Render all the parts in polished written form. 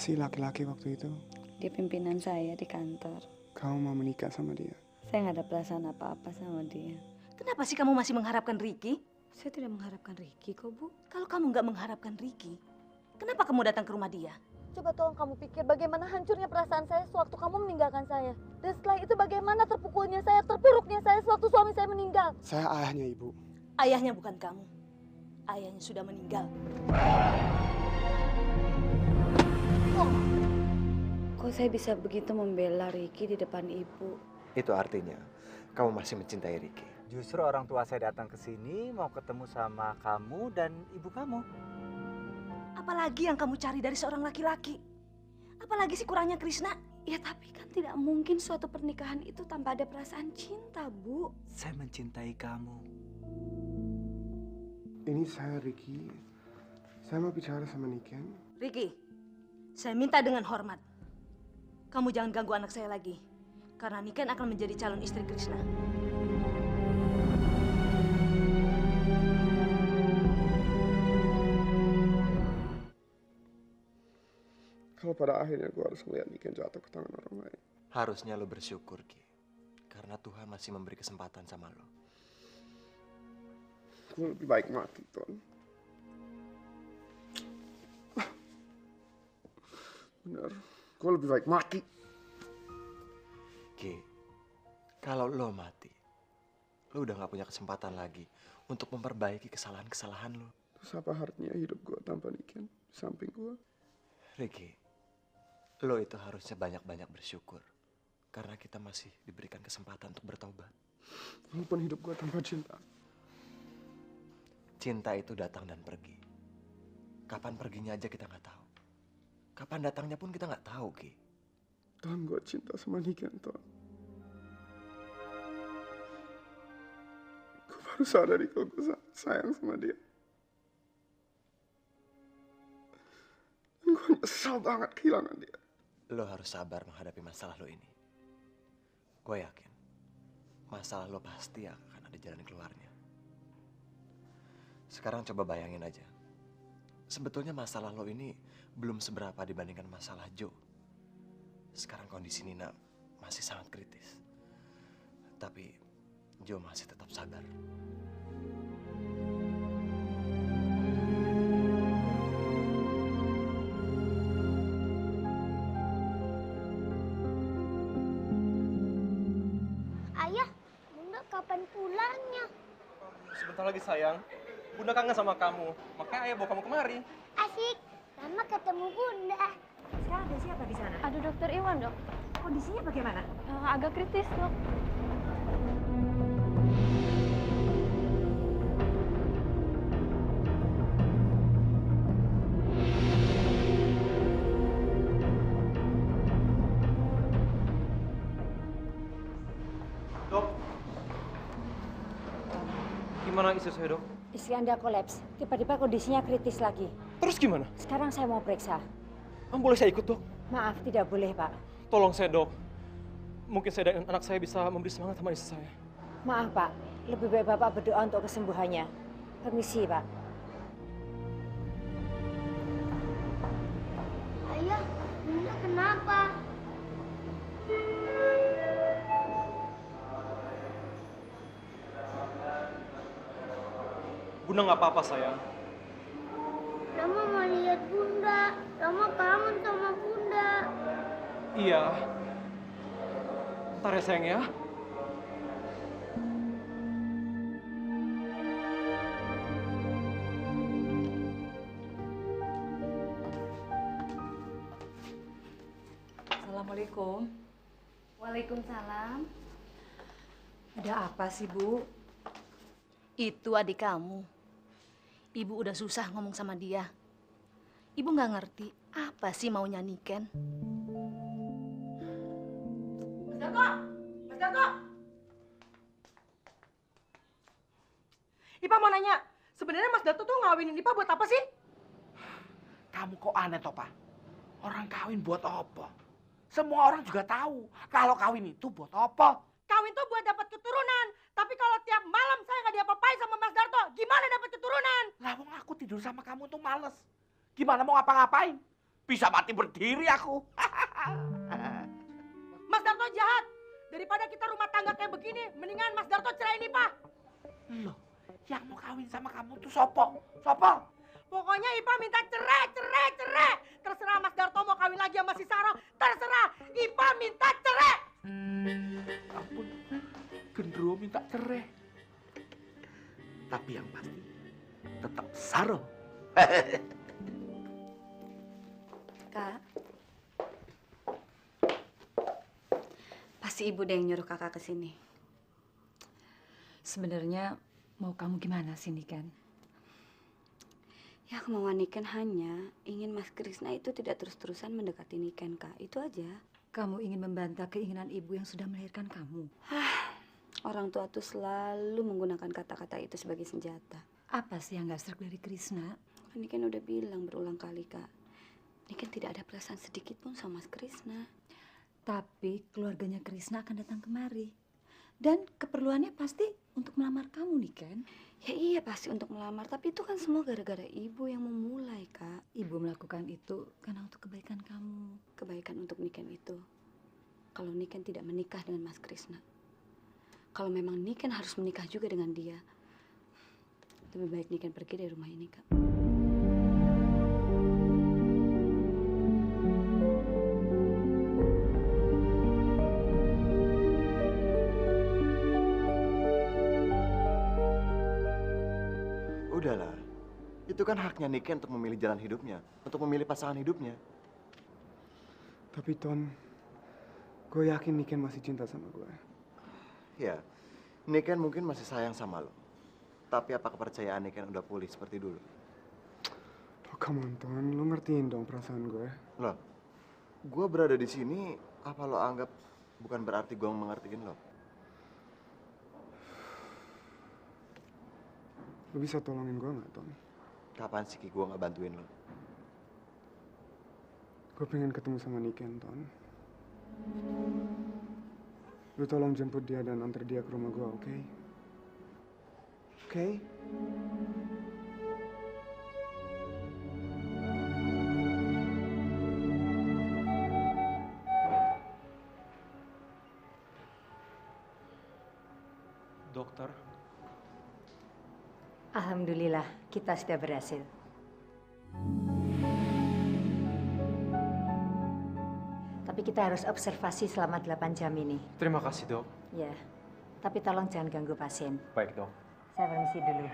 sih laki-laki waktu itu? Dia pimpinan saya di kantor. Kamu mau menikah sama dia? Saya nggak ada perasaan apa-apa sama dia. Kenapa sih kamu masih mengharapkan Ricky? Saya tidak mengharapkan Ricky kok, Bu. Kalau kamu nggak mengharapkan Ricky, kenapa kamu datang ke rumah dia? Coba tolong kamu pikir bagaimana hancurnya perasaan saya sewaktu kamu meninggalkan saya. Dan setelah itu bagaimana terpukulnya saya, terpuruknya saya sewaktu suami saya meninggal. Saya ayahnya Ibu. Ayahnya bukan kamu. Ayahnya sudah meninggal. Kok saya bisa begitu membela Ricky di depan Ibu? Itu artinya kamu masih mencintai Ricky. Justru orang tua saya datang ke sini mau ketemu sama kamu dan ibu kamu. Apalagi yang kamu cari dari seorang laki-laki? Apalagi sih kurangnya Krishna? Ya tapi kan tidak mungkin suatu pernikahan itu tanpa ada perasaan cinta, Bu. Saya mencintai kamu. Ini saya Ricky. Saya mau bicara sama Niken. Ricky, saya minta dengan hormat. Kamu jangan ganggu anak saya lagi. Karena Niken akan menjadi calon istri Krishna. Kalau pada akhirnya gue harus melihat Niken jatuh ke tangan orang lain. Harusnya lo bersyukur, Ki. Karena Tuhan masih memberi kesempatan sama lo. Gue lebih baik mati, Ton. Bener, gue lebih baik mati. Ki, kalau lo mati, lo udah gak punya kesempatan lagi untuk memperbaiki kesalahan-kesalahan lo. Terus apa artinya hidup gue tanpa Niken di samping gue? Ricky, lo itu harusnya banyak-banyak bersyukur. Karena kita masih diberikan kesempatan untuk bertobat. Walaupun hidup gue tanpa cinta. Cinta itu datang dan pergi. Kapan perginya aja kita nggak tahu. Kapan datangnya pun kita nggak tahu, Ki. Ton, gue cinta sama Niken, Ton. Gue baru sadari kalau gue sayang sama dia. Dan gue nyesel banget kehilangan dia. Lo harus sabar menghadapi masalah lo ini. Gue yakin masalah lo pasti akan ada jalan keluarnya. Sekarang coba bayangin aja. Sebetulnya masalah lo ini belum seberapa dibandingkan masalah Joe. Sekarang kondisi Nina masih sangat kritis. Tapi Joe masih tetap sabar. Ayah, Bunda kapan pulangnya? Sebentar lagi sayang. Bunda kangen sama kamu. Makanya ayah bawa kamu kemari. Asik, lama ketemu Bunda. Sekarang ada siapa di sana? Ada dokter Iwan, Dok. Kondisinya bagaimana? Agak kritis, Dok. Dok. Gimana istri saya, Dok? Istri Anda kolaps. Tiba-tiba kondisinya kritis lagi. Terus gimana? Sekarang saya mau periksa. Boleh saya ikut, Dok? Maaf, tidak boleh, Pak. Tolong saya, Dok. Mungkin saya dan anak saya bisa memberi semangat sama istri saya. Maaf, Pak. Lebih baik Bapak berdoa untuk kesembuhannya. Permisi, Pak. Ayah, Bunda kenapa? Bunda nggak apa-apa, sayang. Rama mau lihat Bunda. Rama kangen sama Bunda. Iya. Ntar ya, sayang ya. Assalamualaikum. Waalaikumsalam. Ada apa sih, Bu? Itu adik kamu. Ibu udah susah ngomong sama dia. Ibu nggak ngerti apa sih maunya Niken. Mas Darko! Mas Darko! Ipa mau nanya, sebenarnya Mas Dato tuh ngawinin Ipa buat apa sih? Kamu kok aneh toh, Pak? Orang kawin buat apa? Semua orang juga tahu kalau kawin itu buat apa. Kawin tuh buat dapat keturunan. Tapi kalau tiap malam saya nggak diapa-apain sama Mas Darto, gimana dapat keturunan? Lah wong aku tidur sama kamu tuh males. Gimana mau ngapa-ngapain? Bisa mati berdiri aku. Mas Darto jahat. Daripada kita rumah tangga kayak begini, mendingan Mas Darto cerai Ipa. Loh, yang mau kawin sama kamu tuh sopo? Sopo? Pokoknya Ipa minta cerai. Terserah Mas Darto mau kawin lagi sama si Saro, terserah. Ipa minta cerai. Ampun, gendruwo minta cerai. Tapi yang pasti tetap Saro. Kak, pasti ibu deh yang nyuruh kakak ke sini. Sebenarnya mau kamu gimana sih, Niken? Ya kemauan Niken hanya ingin Mas Krisna itu tidak terus-terusan mendekati Niken, Kak. Itu aja. Kamu ingin membantah keinginan ibu yang sudah melahirkan kamu. Orang tua tuh selalu menggunakan kata-kata itu sebagai senjata. Apa sih yang gak serak dari Krisna? Kan Niken udah bilang berulang kali, Kak. Niken tidak ada perasaan sedikit pun sama Mas Krisna. Tapi keluarganya Krisna akan datang kemari. Dan keperluannya pasti untuk melamar kamu, Niken. Ya iya pasti untuk melamar, tapi itu kan semua gara-gara ibu yang memulai, Kak. Ibu melakukan itu karena untuk kebaikan kamu. Kebaikan untuk Niken itu. Kalau Niken tidak menikah dengan Mas Krisna. Kalau memang Niken harus menikah juga dengan dia. Lebih baik Niken pergi dari rumah ini, Kak. Udahlah, itu kan haknya Niken untuk memilih jalan hidupnya, untuk memilih pasangan hidupnya. Tapi Ton, gue yakin Niken masih cinta sama gue. Ya, Niken mungkin masih sayang sama lo. Tapi apa kepercayaan Niken udah pulih seperti dulu? Oh, come on, Ton. Lo ngertiin dong perasaan gue. Loh, gue berada di sini, apa lo anggap bukan berarti gue mengertiin lo? Lo bisa tolongin gue nggak, Ton? Kapan sih gue nggak bantuin lo? Gue pengen ketemu sama Niken, Ton. Lo tolong jemput dia dan antar dia ke rumah gue, oke? Oke? Dokter, Alhamdulillah, kita sudah berhasil. Tapi kita harus observasi selama 8 jam ini. terima kasih dok. Ya, tapi tolong jangan ganggu pasien. Baik dok. Saya permisi dulu.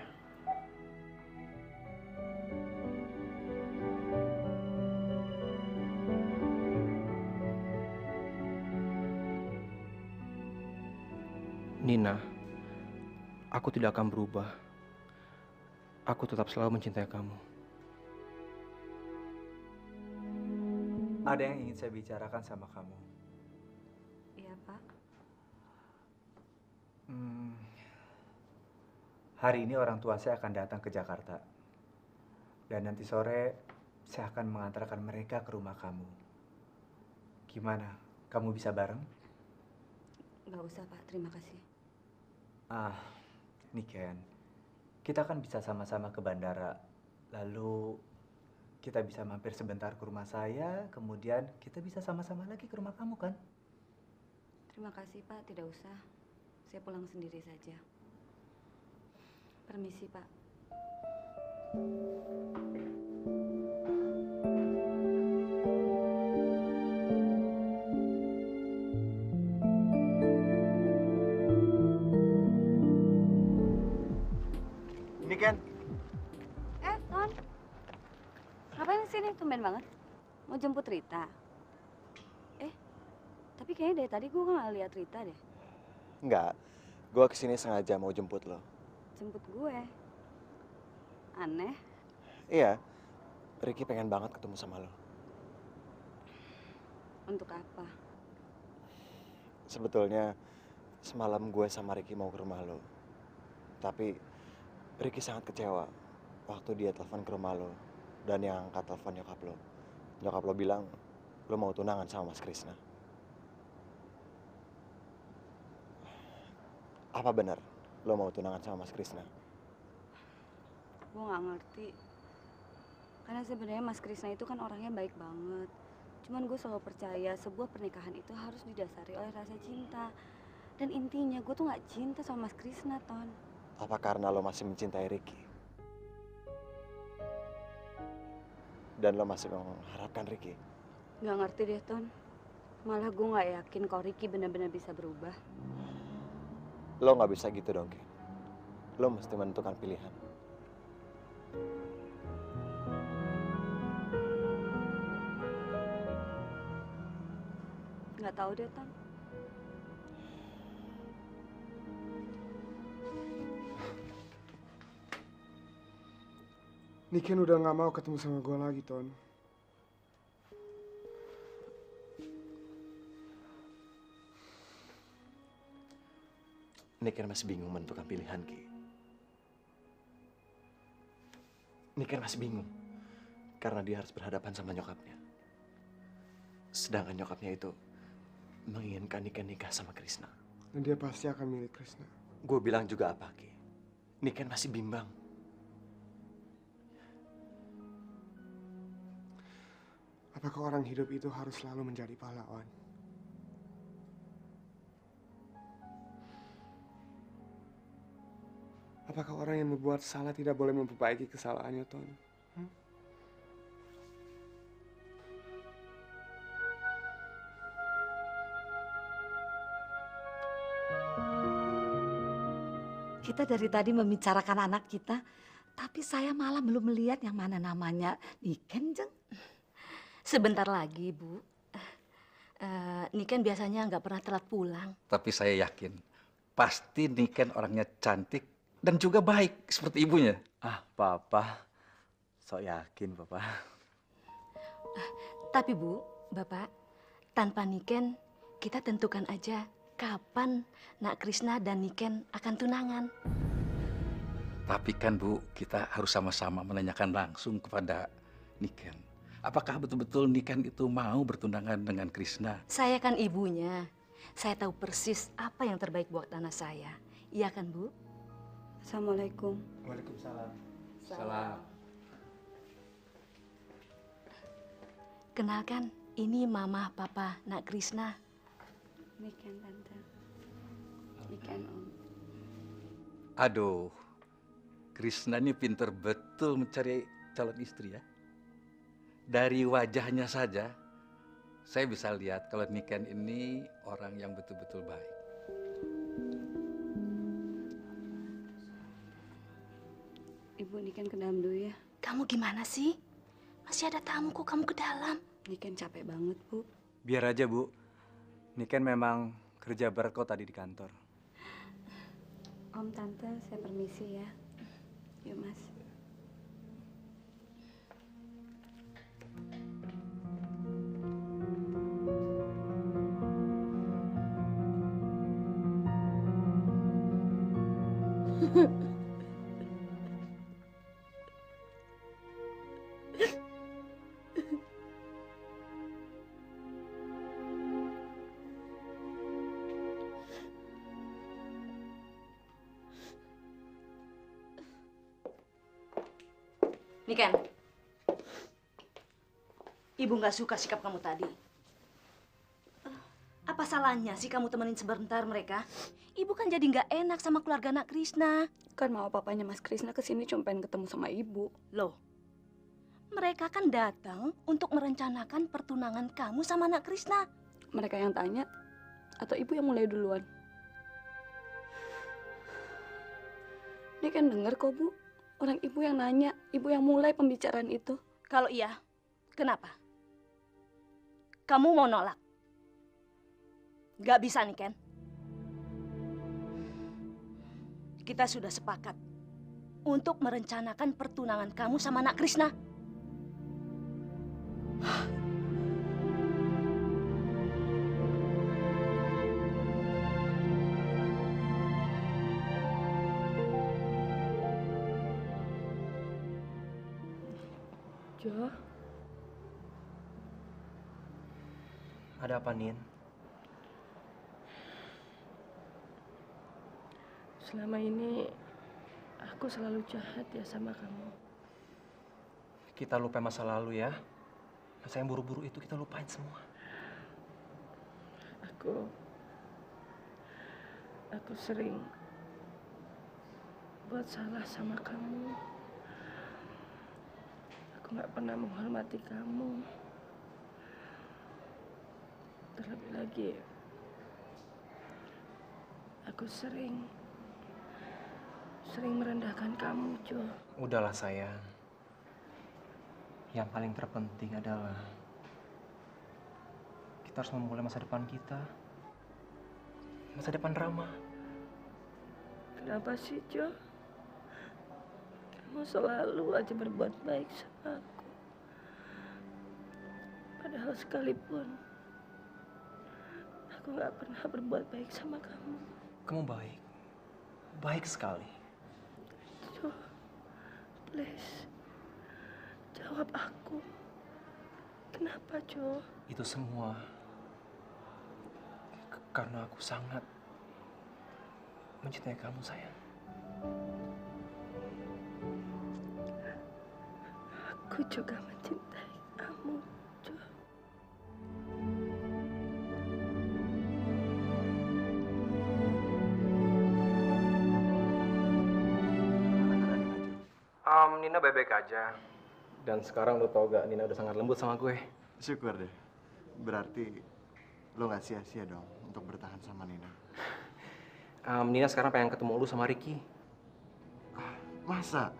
Nina, aku tidak akan berubah. Aku tetap selalu mencintai kamu. Ada yang ingin saya bicarakan sama kamu. Iya, Pak. Hari ini orang tua saya akan datang ke Jakarta. Dan nanti sore saya akan mengantarkan mereka ke rumah kamu. Gimana? Kamu bisa bareng? Nggak usah, Pak. Terima kasih. Niken, kita kan bisa sama-sama ke bandara. Lalu kita bisa mampir sebentar ke rumah saya, kemudian kita bisa sama-sama lagi ke rumah kamu kan? Terima kasih, Pak. Tidak usah. Saya pulang sendiri saja. Permisi, Pak. Niken, Ton. Ngapain sini? Tumben banget. Mau jemput Rita? Tapi kayaknya dari tadi gue nggak lihat Rita deh. enggak. Gue kesini sengaja mau jemput lo. Jemput gue. Aneh. Iya, Ricky pengen banget ketemu sama lo. Untuk apa? Sebetulnya semalam gue sama Ricky mau ke rumah lo. Tapi Ricky sangat kecewa waktu dia telepon ke rumah lo. Dan yang angkat telepon nyokap lo. Nyokap lo bilang lo mau tunangan sama Mas Krisna. Apa benar lo mau tunangan sama Mas Krisna? Gue nggak ngerti. Kan Karena sebenarnya Mas Krisna itu kan orangnya baik banget. Cuman gue selalu percaya sebuah pernikahan itu harus didasari oleh rasa cinta. Dan intinya gue tuh gak cinta sama Mas Krisna, Ton. Apa karena lo masih mencintai Ricky? Dan lo masih mengharapkan Ricky? Gak ngerti deh, Ton. Malah gue gak yakin kalau Ricky benar-benar bisa berubah. Lo gak bisa gitu dong, Ki. Lo mesti menentukan pilihan. Gak tahu deh, Ton. Niken udah gak mau ketemu sama gue lagi, Ton. Niken masih bingung menentukan pilihan, Ki. Niken masih bingung karena dia harus berhadapan sama nyokapnya. Sedangkan nyokapnya itu menginginkan Niken nikah sama Krisna. Dan dia pasti akan milih Krisna. Gue bilang juga apa, Ki? Niken masih bimbang. Apakah orang hidup itu harus selalu menjadi pahlawan? Apakah orang yang membuat salah tidak boleh memperbaiki kesalahannya, Ton? Kita dari tadi membicarakan anak kita, tapi saya malah belum melihat yang mana namanya Niken, Jeng. Sebentar lagi, Bu. Niken biasanya nggak pernah telat pulang. Tapi saya yakin, pasti Niken orangnya cantik dan juga baik seperti ibunya. Ah, Papa. Sok yakin, Papa. Tapi Bu, Bapak, tanpa Niken, kita tentukan aja kapan Nak Krisna dan Niken akan tunangan. Tapi kan Bu, kita harus sama-sama menanyakan langsung kepada Niken. Apakah betul-betul Niken itu mau bertunangan dengan Krisna? Saya kan ibunya. Saya tahu persis apa yang terbaik buat anak saya. Iya kan, Bu? Assalamualaikum. Waalaikumsalam. Salam. Kenalkan, ini Mama Papa Nak Krisna. Niken, Tante. Niken, Om. Aduh, Krisna ini pinter betul mencari calon istri ya. Dari wajahnya saja, saya bisa lihat kalau Niken ini orang yang betul-betul baik. Ibu, Niken ke dalam dulu ya. Kamu gimana sih? Masih ada tamu kok kamu ke dalam. Niken capek banget, Bu. Biar aja, Bu. Niken memang kerja berat kok tadi di kantor. Om, Tante, saya permisi ya. Yuk, Mas. Niken, Ibu nggak suka sikap kamu tadi. Apa salahnya sih kamu temenin sebentar mereka? Ibu kan jadi nggak enak sama keluarga Nak Krisna. Kan mau papanya Mas Krisna kesini cuma pengen ketemu sama Ibu. Loh, mereka kan datang untuk merencanakan pertunangan kamu sama Nak Krisna. Mereka yang tanya atau Ibu yang mulai duluan? Ini kan denger kok, Bu. Orang Ibu yang nanya, Ibu yang mulai pembicaraan itu. Kalau iya, kenapa? Kamu mau nolak? Gak bisa, Niken. Kita sudah sepakat untuk merencanakan pertunangan kamu sama Nak Krisna. Jo, Ada apa, Nin? selama ini aku selalu jahat ya sama kamu. Kita lupa masa lalu ya. Masa yang buru-buru itu kita lupain semua. Aku sering buat salah sama kamu. Aku nggak pernah menghormati kamu. Terlebih lagi, aku sering merendahkan kamu, Jo. Udahlah sayang. Yang paling terpenting adalah kita harus memulai masa depan kita. Masa depan Rama. Kenapa sih, Jo? Kamu selalu aja berbuat baik sama aku. Padahal sekalipun aku nggak pernah berbuat baik sama kamu. Kamu baik. Baik sekali. Jo, please. Jawab aku. Kenapa, Jo? Itu semua karena aku sangat mencintai kamu, sayang. Aku juga mencintai kamu, Jo. Nina baik-baik aja. Dan sekarang lo tau gak, Nina udah sangat lembut sama gue. Syukur deh. Berarti lo gak sia-sia dong untuk bertahan sama Nina. Nina sekarang pengen ketemu lu sama Ricky. Masa?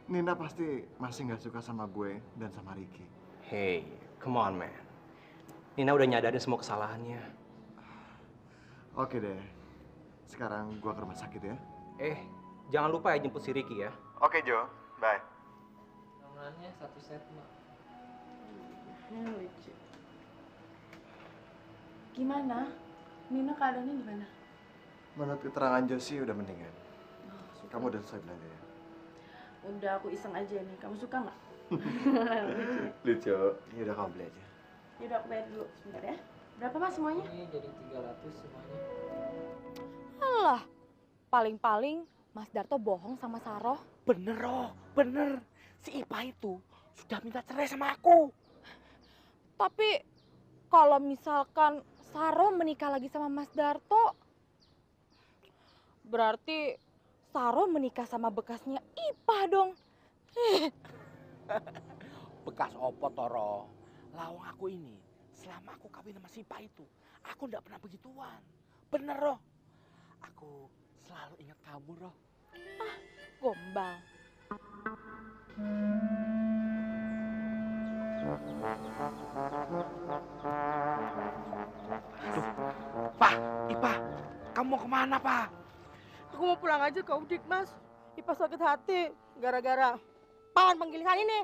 Nina pasti masih gak suka sama gue dan sama Ricky. Hey, come on man. Nina udah nyadarin semua kesalahannya. Oke deh. Sekarang gua ke rumah sakit ya. Jangan lupa ya jemput si Ricky ya. Oke Jo, bye. Nominalnya 1 set, Mak. Lucu. Gimana? Nina keadaannya gimana? Menurut keterangan Josie udah mendingan. Kamu udah selesai belanja ya? Udah, aku iseng aja nih. Kamu suka nggak? Lucu. Ya udah kamu beli aja. Yaudah, aku bayar dulu. Sebentar ya. Berapa Mas semuanya? Ini jadi 300 semuanya. Alah, paling-paling Mas Darto bohong sama Saroh. Bener, Roh. Bener. Si Ipa itu sudah minta cerai sama aku. Tapi kalau misalkan Saroh menikah lagi sama Mas Darto, berarti Saroh menikah sama bekasnya Ipa dong. Bekas opo Toro. Lawang aku ini, selama aku kawin sama si Ipa itu, aku nggak pernah begituan. Bener, Roh. Aku selalu ingat kamu, Roh. Gombal. Pak, Ipa, kamu mau kemana, Pak? Aku mau pulang aja ke Udik, Mas. Ipa sakit hati gara-gara pawan penggiliran ini.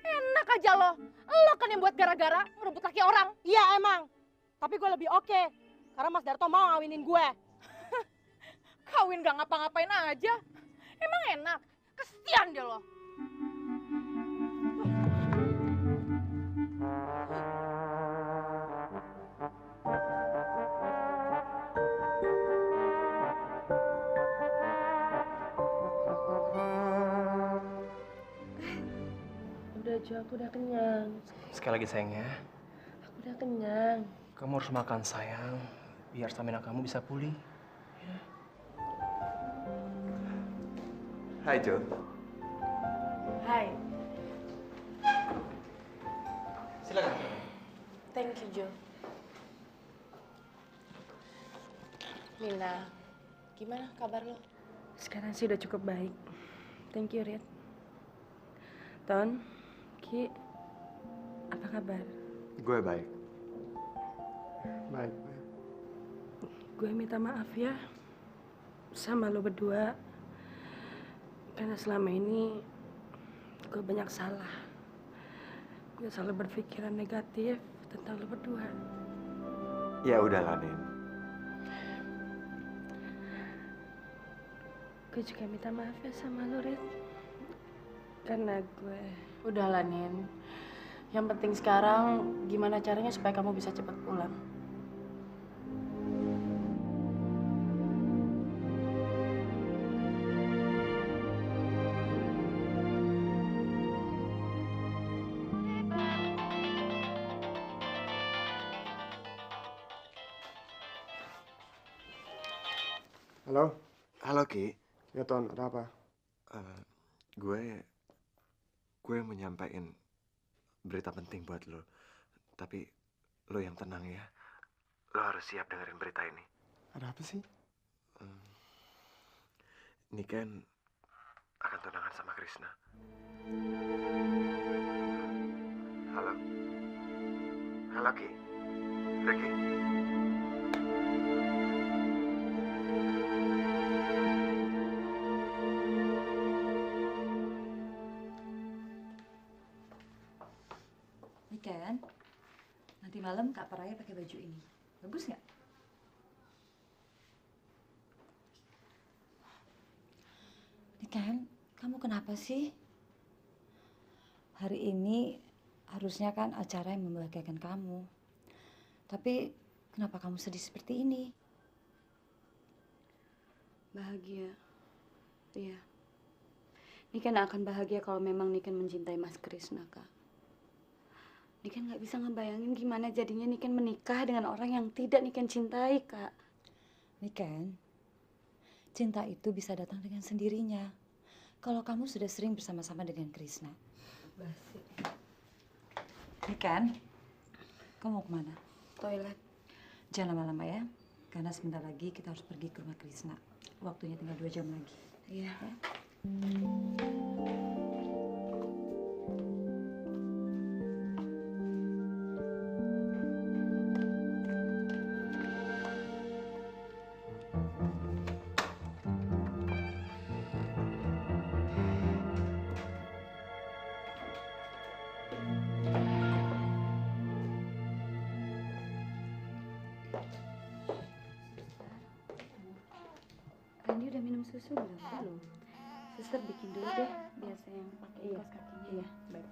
Enak aja lo. Lo kan yang buat gara-gara ngerebut laki orang. Iya emang. Tapi gue lebih oke. Karena Mas Darto mau ngawinin gue. Kawin gak ngapa-ngapain aja. Emang enak. Kesian deh lo. Udah, Jo, aku udah kenyang. Sekali lagi sayang ya. Aku udah kenyang. Kamu harus makan sayang, biar stamina kamu bisa pulih. Hai Jo. Hai. Silakan. Thank you, Jo. Nina, gimana kabar lo? Sekarang sih udah cukup baik. Thank you, Rit. Ton, Ki, apa kabar? Gue baik. Baik. Gue minta maaf ya sama lo berdua. Karena selama ini gue banyak salah. Gue selalu berpikiran negatif tentang lo berdua. Ya udahlah, Nin. Gue juga minta maaf ya sama lo, Rit. Karena gue... Udahlah, Nin. Yang penting sekarang gimana caranya supaya kamu bisa cepat pulang. Halo? Halo, Ki. Ya, Ton, ada apa? Gue mau nyampein berita penting buat lo. Tapi lo yang tenang ya. Lo harus siap dengerin berita ini. Ada apa sih? Niken akan tunangan sama Krishna. Halo? Halo, Ki. Ricky? Niken, nanti malam Kak Paraya pakai baju ini. Bagus nggak? Niken, kamu kenapa sih? Hari ini harusnya kan acara yang membahagiakan kamu. Tapi kenapa kamu sedih seperti ini? Bahagia. Iya. Niken akan bahagia kalau memang Niken mencintai Mas Krishna, Kak. Niken nggak bisa ngebayangin gimana jadinya Niken menikah dengan orang yang tidak Niken cintai, Kak. Niken, cinta itu bisa datang dengan sendirinya. Kalau kamu sudah sering bersama-sama dengan Krishna. Basi. Niken, kamu mau kemana? Toilet. Jangan lama-lama ya, karena sebentar lagi kita harus pergi ke rumah Krishna. Waktunya tinggal 2 jam lagi. Iya. Ya? Randy udah minum susu belum? Belum. Suster bikin dulu deh, biar saya yang pakai kaos kakinya. Iya, baik.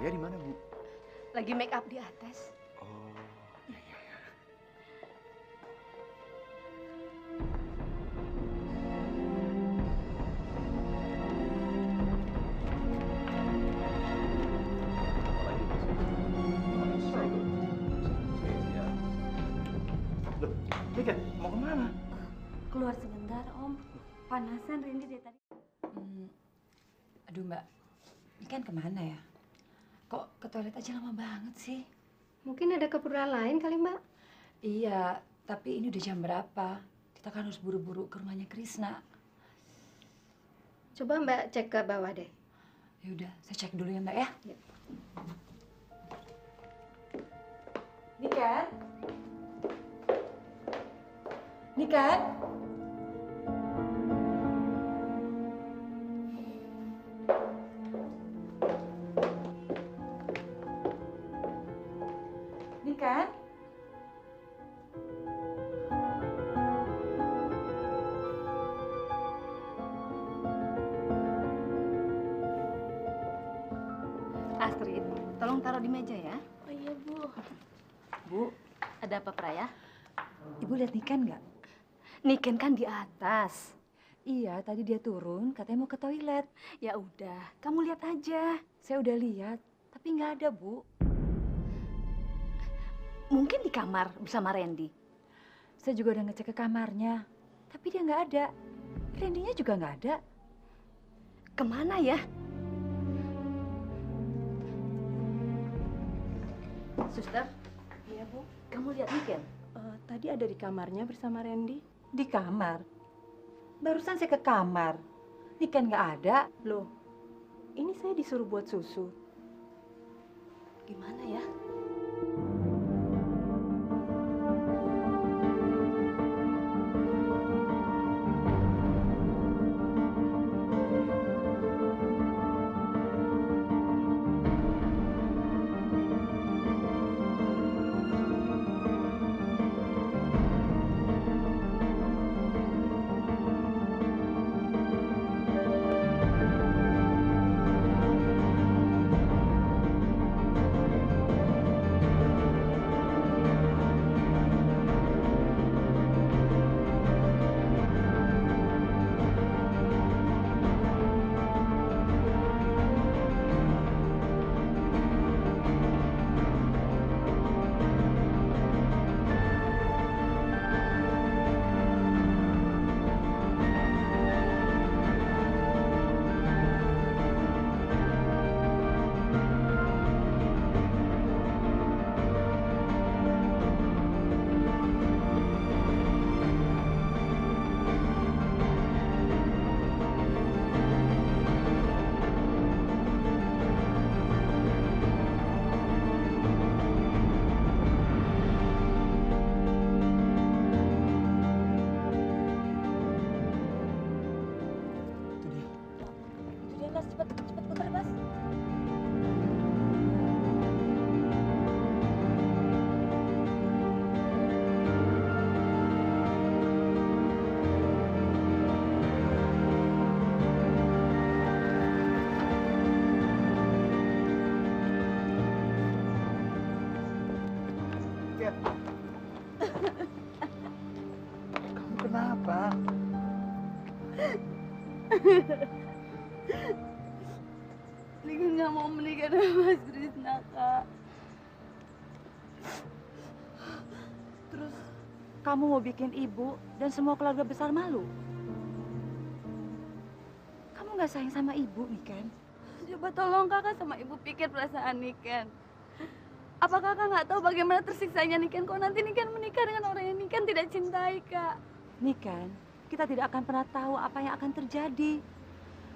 Raya di mana, Bu? Lagi make up di atas. Oh, Loh, Niken, mau kemana? Keluar sebentar, Om. Panasan Randy dari tadi. Aduh Mbak, ini kan kemana ya? Kok ke toilet aja lama banget sih? Mungkin ada keperluan lain kali, Mbak? Iya, tapi ini udah jam berapa? Kita kan harus buru-buru ke rumahnya Krishna. Coba Mbak cek ke bawah deh. Ya udah, saya cek dulu ya Mbak ya. Niken? Niken? Niken? Astrid, tolong taruh di meja ya. Oh iya, Bu. Bu, Ada apa, Praya? Ibu lihat Niken nggak? Niken kan di atas. Iya, tadi dia turun, katanya mau ke toilet. Ya udah, kamu lihat aja. Saya udah lihat, tapi nggak ada, Bu. Mungkin di kamar bersama Randy. Saya juga udah ngecek ke kamarnya, tapi dia nggak ada. Randy-nya juga nggak ada. Kemana ya? Suster, Iya, Bu. kamu lihat Niken? Tadi ada di kamarnya bersama Randy. Di kamar? Barusan saya ke kamar. Niken nggak ada. Loh, ini saya disuruh buat susu. Gimana ya? Kamu kenapa? Niken nggak mau menikah dengan Mas Krisna, Kak. Terus kamu mau bikin ibu dan semua keluarga besar malu? Kamu nggak sayang sama ibu, Niken? Coba tolong kakak sama ibu pikir perasaan Niken. Apa kakak nggak tahu bagaimana tersiksanya Niken kalau nanti Niken menikah dengan orang yang Niken tidak cintai, Kak? Niken, kita tidak akan pernah tahu apa yang akan terjadi.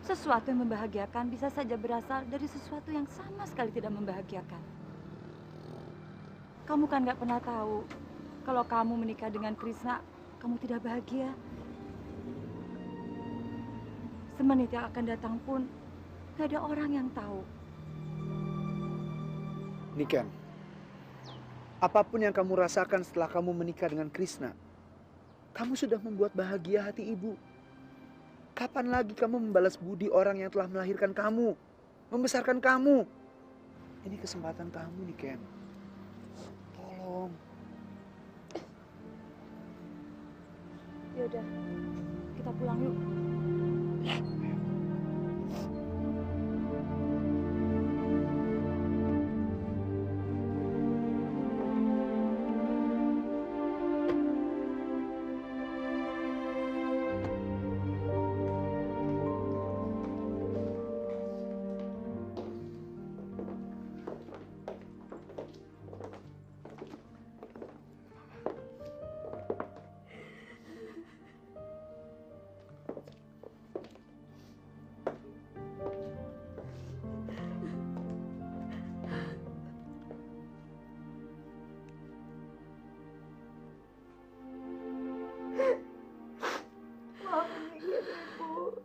Sesuatu yang membahagiakan bisa saja berasal dari sesuatu yang sama sekali tidak membahagiakan. Kamu kan nggak pernah tahu kalau kamu menikah dengan Krisna, kamu tidak bahagia. Semenit yang akan datang pun gak ada orang yang tahu. Niken, apapun yang kamu rasakan setelah kamu menikah dengan Krisna, kamu sudah membuat bahagia hati ibu. Kapan lagi kamu membalas budi orang yang telah melahirkan kamu, membesarkan kamu? Ini kesempatan kamu, Niken. Tolong. Yaudah, kita pulang yuk. Maafin Niken, Ibu.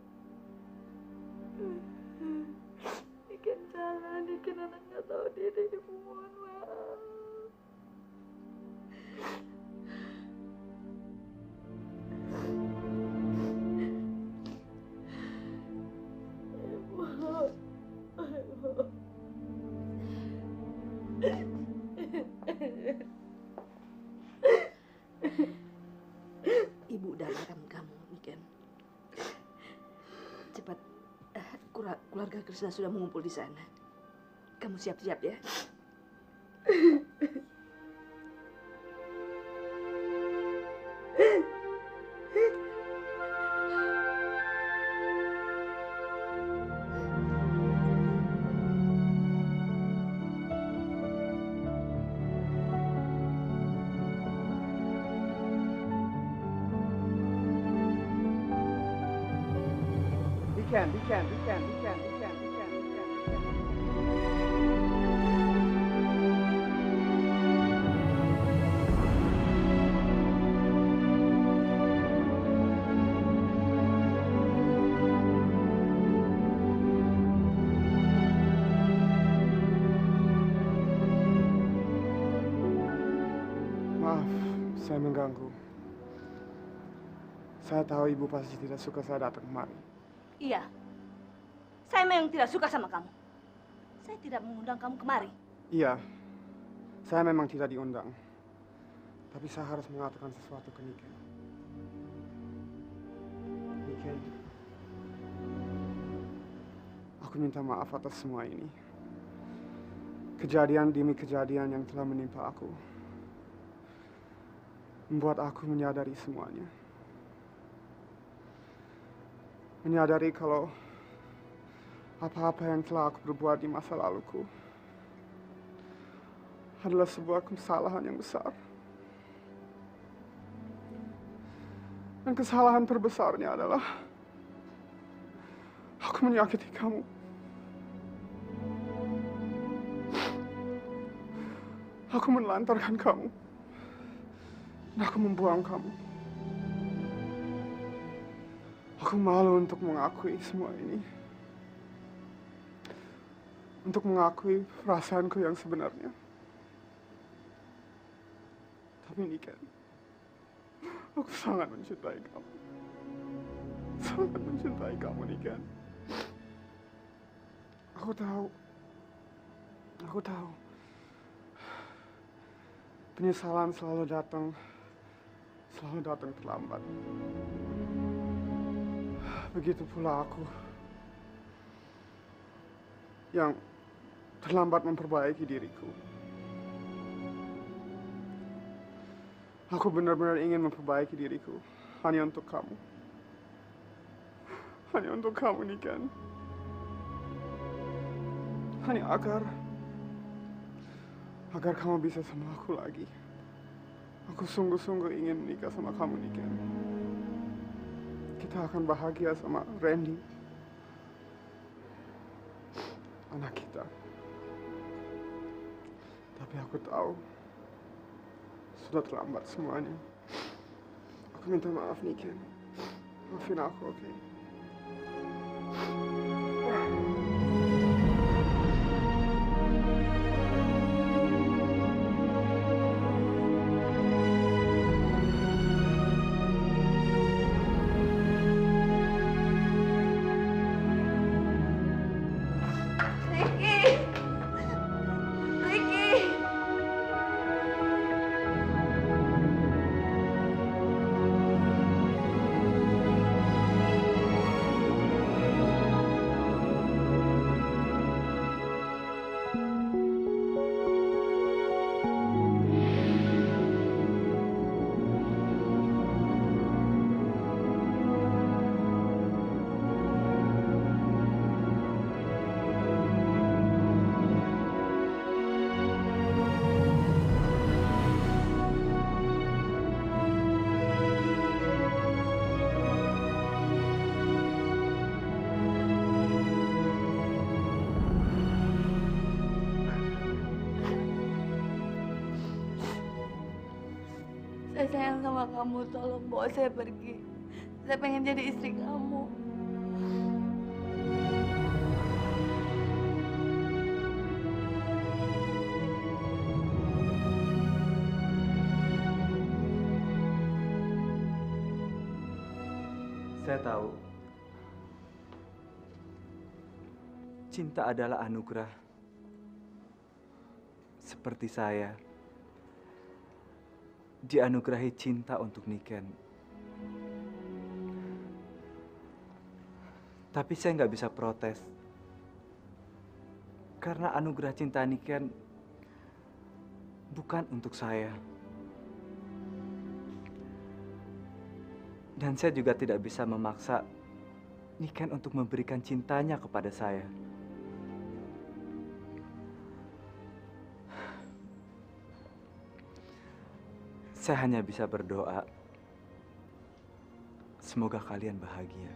Niken salah, Niken anak nggak tahu diri, Ibu mohon maaf. Ibu udah larang kamu, Niken. Cepat, keluarga Krisna sudah mengumpul di sana. Kamu siap-siap ya. Niken. Maaf, saya mengganggu. Saya tahu ibu pasti tidak suka saya datang kemari. Iya, saya memang tidak suka sama kamu. Saya tidak mengundang kamu kemari. Iya, saya memang tidak diundang. Tapi saya harus mengatakan sesuatu ke Niken. Niken, aku minta maaf atas semua ini. Kejadian demi kejadian yang telah menimpa aku membuat aku menyadari semuanya. Menyadari kalau apa-apa yang telah aku perbuat di masa laluku adalah sebuah kesalahan yang besar. Dan kesalahan terbesarnya adalah aku menyakiti kamu. Aku menelantarkan kamu. Dan aku membuang kamu. Aku malu untuk mengakui semua ini. Untuk mengakui perasaanku yang sebenarnya. Tapi Niken, aku sangat mencintai kamu. Sangat mencintai kamu, Niken. Aku tahu. Penyesalan selalu datang selalu datang terlambat. Begitu pula aku yang terlambat memperbaiki diriku. Aku benar-benar ingin memperbaiki diriku hanya untuk kamu. Hanya untuk kamu, Niken. Hanya agar kamu bisa sama aku lagi. Aku sungguh-sungguh ingin menikah sama kamu, Niken. Kita akan bahagia sama Randy, anak kita. Tapi aku tahu sudah terlambat semuanya. Aku minta maaf, Niken. Maafin aku, oke? Saya sayang sama kamu, tolong bawa saya pergi. Saya pengen jadi istri kamu. Saya tahu cinta adalah anugerah. Seperti saya dianugerahi cinta untuk Niken. Tapi saya nggak bisa protes. Karena anugerah cinta Niken bukan untuk saya. Dan saya juga tidak bisa memaksa Niken untuk memberikan cintanya kepada saya. Saya hanya bisa berdoa, semoga kalian bahagia.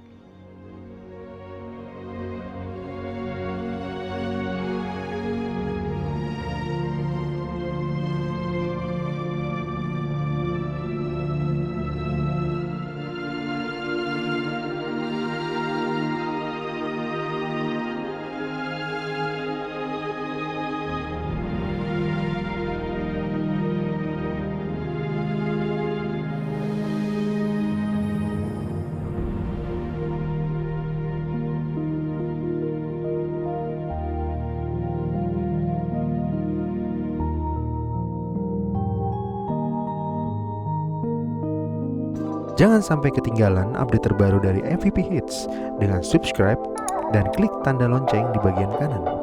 Jangan sampai ketinggalan update terbaru dari MVP Hits dengan subscribe dan klik tanda lonceng di bagian kanan.